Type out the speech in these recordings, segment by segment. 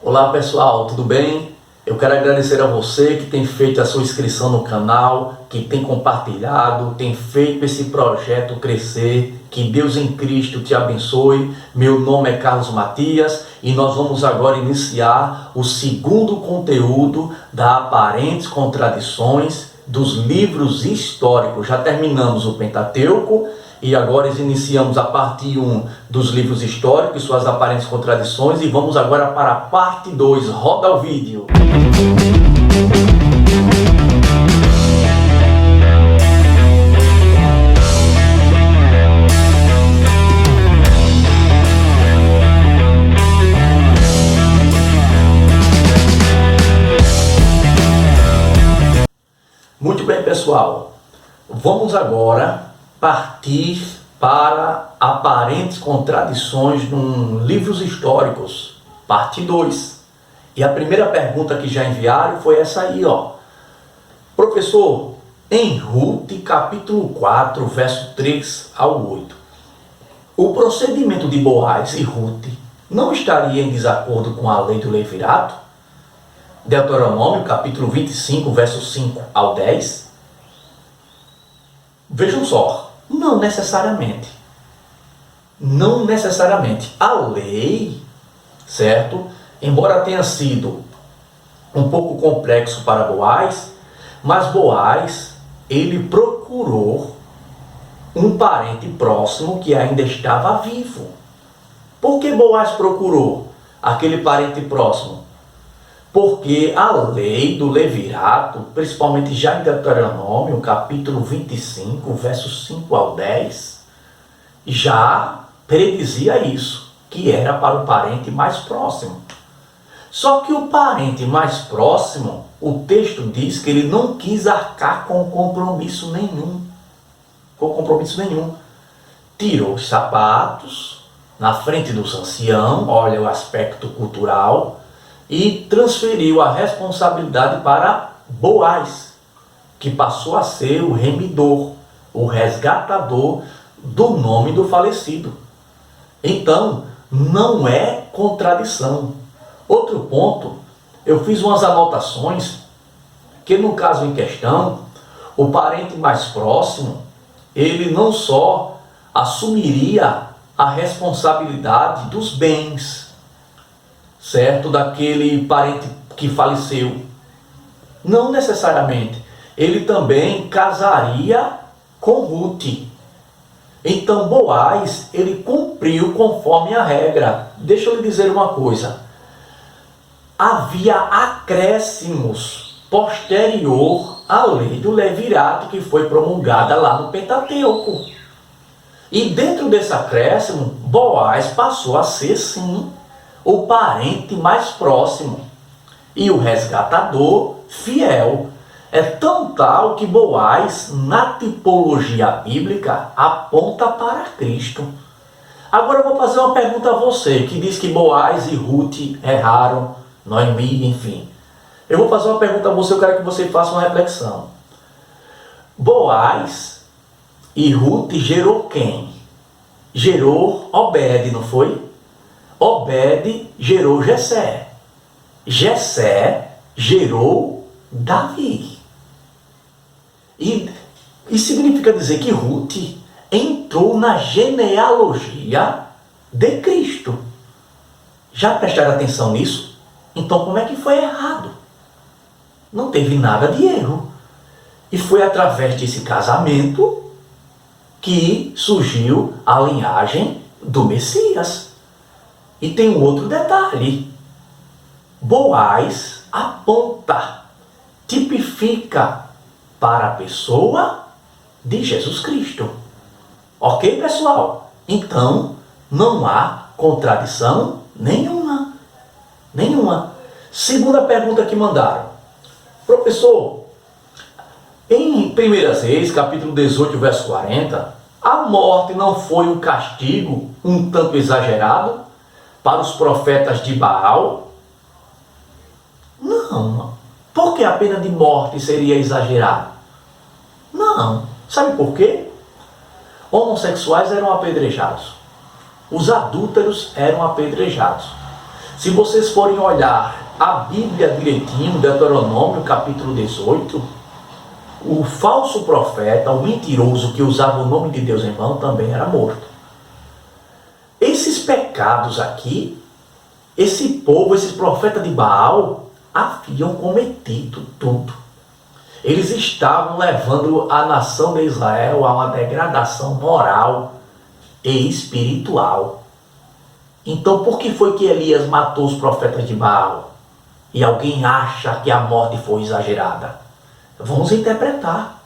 Olá pessoal, tudo bem? Eu quero agradecer a você que tem feito a sua inscrição no canal, que tem compartilhado, tem feito esse projeto crescer. Que Deus em Cristo te abençoe. Meu nome é Carlos Matias e nós vamos agora iniciar o segundo conteúdo da Aparentes Contradições dos livros históricos. Já terminamos o Pentateuco e agora iniciamos a parte 1 dos livros históricos, suas aparentes contradições, e vamos agora para a parte 2. Roda o vídeo. Muito bem, pessoal. Vamos agora partir para aparentes contradições em livros históricos, parte 2. E a primeira pergunta que já enviaram foi essa aí, ó. Professor, em Ruth, capítulo 4, verso 3 ao 8, o procedimento de Boaz e Ruth não estaria em desacordo com a lei do levirato? Deuteronômio, capítulo 25, verso 5 ao 10. Vejam só, não necessariamente. Não necessariamente. A lei, certo? Embora tenha sido um pouco complexo para Boaz, mas Boaz, ele procurou um parente próximo que ainda estava vivo. Por que Boaz procurou aquele parente próximo? Porque a lei do levirato, principalmente já em Deuteronômio, capítulo 25, versos 5 ao 10, já predizia isso, que era para o parente mais próximo. Só que o parente mais próximo, o texto diz que ele não quis arcar com compromisso nenhum. Tirou os sapatos na frente dos anciãos, olha o aspecto cultural, e transferiu a responsabilidade para Boaz, que passou a ser o remidor, o resgatador do nome do falecido. Então, não é contradição. Outro ponto, eu fiz umas anotações, que no caso em questão, o parente mais próximo, ele não só assumiria a responsabilidade dos bens, certo, daquele parente que faleceu. Não necessariamente. Ele também casaria com Ruth. Então Boaz, ele cumpriu conforme a regra. Deixa eu lhe dizer uma coisa. Havia acréscimos posterior à lei do levirato que foi promulgada lá no Pentateuco. E dentro desse acréscimo, Boaz passou a ser, sim, o parente mais próximo e o resgatador fiel. É tão tal que Boaz, na tipologia bíblica, aponta para Cristo. Agora eu vou fazer uma pergunta a você, que diz que Boaz e Ruth erraram, Noemi, enfim. Eu vou fazer uma pergunta a você, eu quero que você faça uma reflexão. Boaz e Ruth gerou quem? Gerou Obed, não foi? Obed gerou Jessé. Jessé gerou Davi. E significa dizer que Ruth entrou na genealogia de Cristo. Já prestaram atenção nisso? Então como é que foi errado? Não teve nada de erro. E foi através desse casamento que surgiu a linhagem do Messias. E tem um outro detalhe. Boaz aponta, tipifica para a pessoa de Jesus Cristo. Ok, pessoal? Então, não há contradição nenhuma. Segunda pergunta que mandaram. Professor, em 1 Reis, capítulo 18, verso 40, a morte não foi um castigo um tanto exagerado para os profetas de Baal? Não. Por que a pena de morte seria exagerada? Não. Sabe por quê? Homossexuais eram apedrejados. Os adúlteros eram apedrejados. Se vocês forem olhar a Bíblia direitinho, Deuteronômio capítulo 18, o falso profeta, o mentiroso que usava o nome de Deus em vão, também era morto. Esses pecados aqui, esse povo, esses profetas de Baal, haviam cometido tudo. Eles estavam levando a nação de Israel a uma degradação moral e espiritual. Então, por que foi que Elias matou os profetas de Baal? E alguém acha que a morte foi exagerada? Vamos interpretar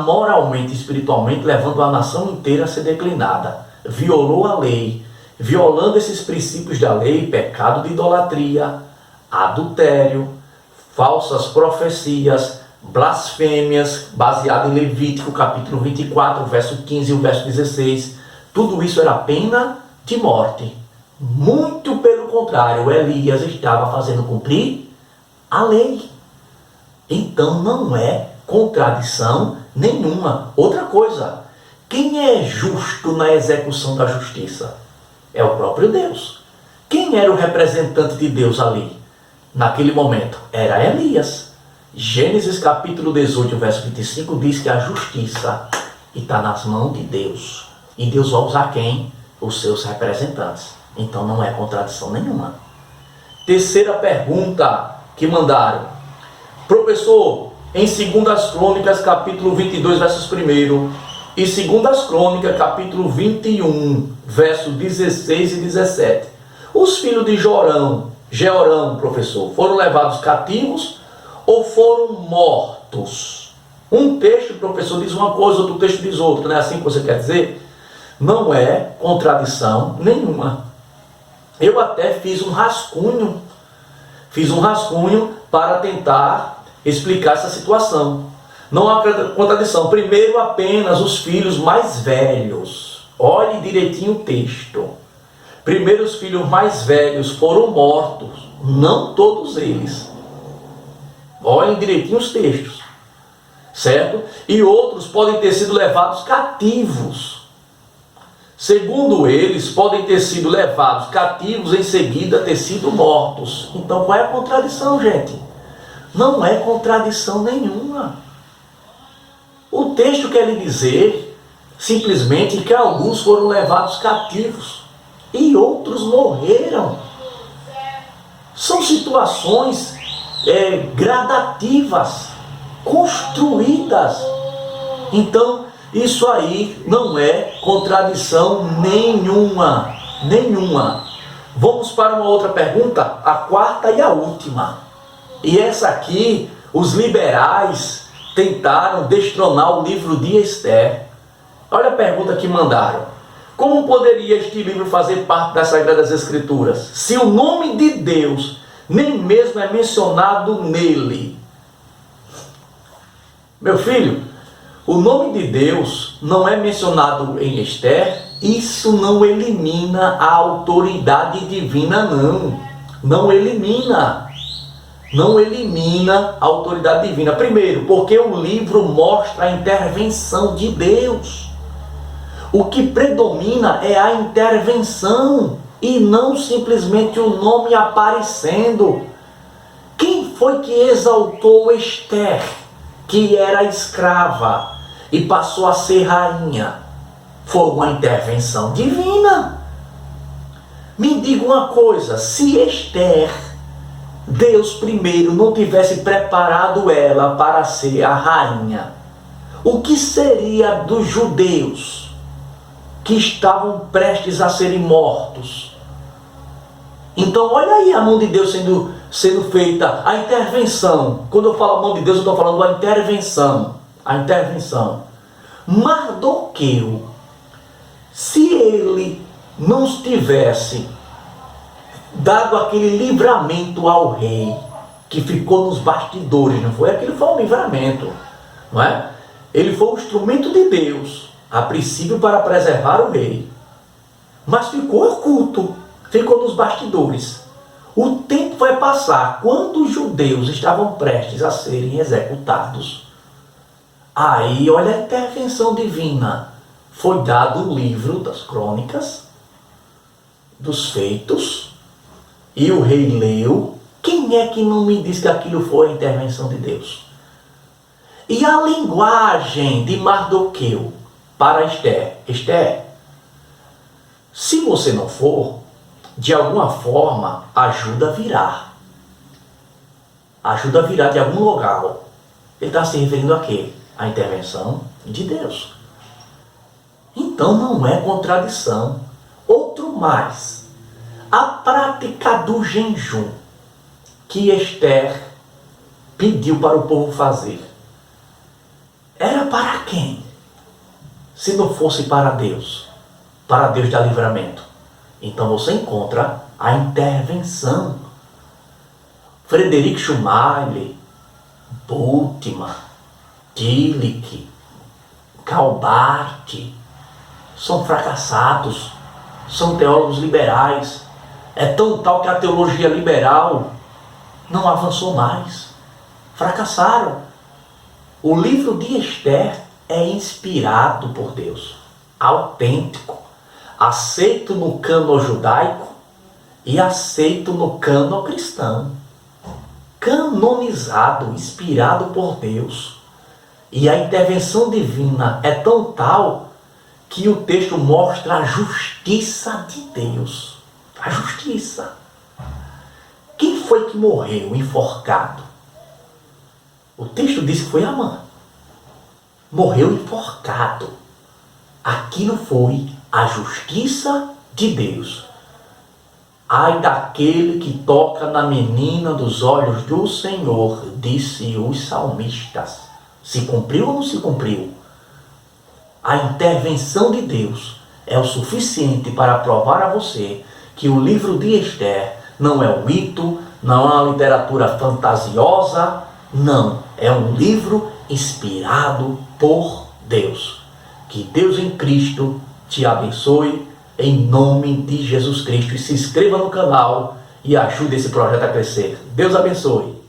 moralmente e espiritualmente, levando a nação inteira a ser declinada. Violou a lei, violando esses princípios da lei, pecado de idolatria, adultério, falsas profecias, blasfêmias, baseado em Levítico capítulo 24, verso 15 e o verso 16. Tudo isso era pena de morte. Muito pelo contrário, Elias estava fazendo cumprir a lei. Então não é contradição nenhuma. Outra coisa, quem é justo na execução da justiça? É o próprio Deus. Quem era o representante de Deus ali? Naquele momento, era Elias. Gênesis capítulo 18, verso 25 diz que a justiça está nas mãos de Deus. E Deus vai usar quem? Os seus representantes. Então não é contradição nenhuma. Terceira pergunta que mandaram. Professor, em 2 Crônicas, capítulo 22, versos 1 e 2 Crônicas, capítulo 21, versos 16 e 17, os filhos de Jeorão, professor, foram levados cativos ou foram mortos? Um texto, professor, diz uma coisa, outro texto diz outra, não é assim que você quer dizer? Não é contradição nenhuma. Eu até fiz um rascunho para tentar explicar essa situação. Não há contradição. Primeiro, apenas os filhos mais velhos. Olhe direitinho o texto. Primeiro, os filhos mais velhos foram mortos. Não todos eles. Olhem direitinho os textos. Certo? E outros podem ter sido levados cativos. Segundo eles, podem ter sido levados cativos, em seguida ter sido mortos. Então, qual é a contradição, gente? Não é contradição nenhuma. O texto quer lhe dizer simplesmente que alguns foram levados cativos e outros morreram. São situações gradativas, construídas. Então, isso aí não é contradição nenhuma. Vamos para uma outra pergunta, a quarta e a última. E essa aqui, os liberais tentaram destronar o livro de Esther. Olha a pergunta que mandaram. Como poderia este livro fazer parte das Sagradas Escrituras, se o nome de Deus nem mesmo é mencionado nele? Meu filho, o nome de Deus não é mencionado em Esther, isso não elimina a autoridade divina, não. Não elimina a autoridade divina. Primeiro, porque o livro mostra a intervenção de Deus. O que predomina é a intervenção e não simplesmente o nome aparecendo. Quem foi que exaltou Esther, que era escrava e passou a ser rainha? Foi uma intervenção divina. Me diga uma coisa, se Esther, Deus primeiro não tivesse preparado ela para ser a rainha, o que seria dos judeus que estavam prestes a serem mortos? Então olha aí a mão de Deus sendo feita, a intervenção. Quando eu falo a mão de Deus, eu estou falando a intervenção. Mardoqueu, se ele não tivesse dado aquele livramento ao rei, que ficou nos bastidores, não foi? Aquilo foi um livramento, não é? Ele foi um instrumento de Deus, a princípio para preservar o rei, mas ficou oculto, ficou nos bastidores. O tempo vai passar, quando os judeus estavam prestes a serem executados, aí olha a intervenção divina. Foi dado o livro das crônicas, dos feitos, e o rei leu, quem é que não me diz que aquilo foi a intervenção de Deus? E a linguagem de Mardoqueu para Esther: Esther, se você não for, de alguma forma, ajuda a virar. Ajuda a virar de algum lugar. Ele está se referindo a quê? A intervenção de Deus. Então não é contradição. Outro mais, a prática do jejum que Esther pediu para o povo fazer, era para quem? Se não fosse para Deus dar livramento. Então você encontra a intervenção. Frederic Schumacher, Bultmann, Tillich, Calbart são fracassados, são teólogos liberais. É tão tal que a teologia liberal não avançou mais. Fracassaram. O livro de Esther é inspirado por Deus, autêntico, aceito no cânon judaico e aceito no cânon cristão. Canonizado, inspirado por Deus. E a intervenção divina é tão tal que o texto mostra a justiça de Deus. A justiça. Quem foi que morreu enforcado? O texto diz que foi Amã. Morreu enforcado. Aquilo foi a justiça de Deus. Ai daquele que toca na menina dos olhos do Senhor, disse os salmistas. Se cumpriu ou não se cumpriu? A intervenção de Deus é o suficiente para provar a você que o livro de Esther não é um mito, não é uma literatura fantasiosa, não, é um livro inspirado por Deus. Que Deus em Cristo te abençoe, em nome de Jesus Cristo. E se inscreva no canal e ajude esse projeto a crescer. Deus abençoe.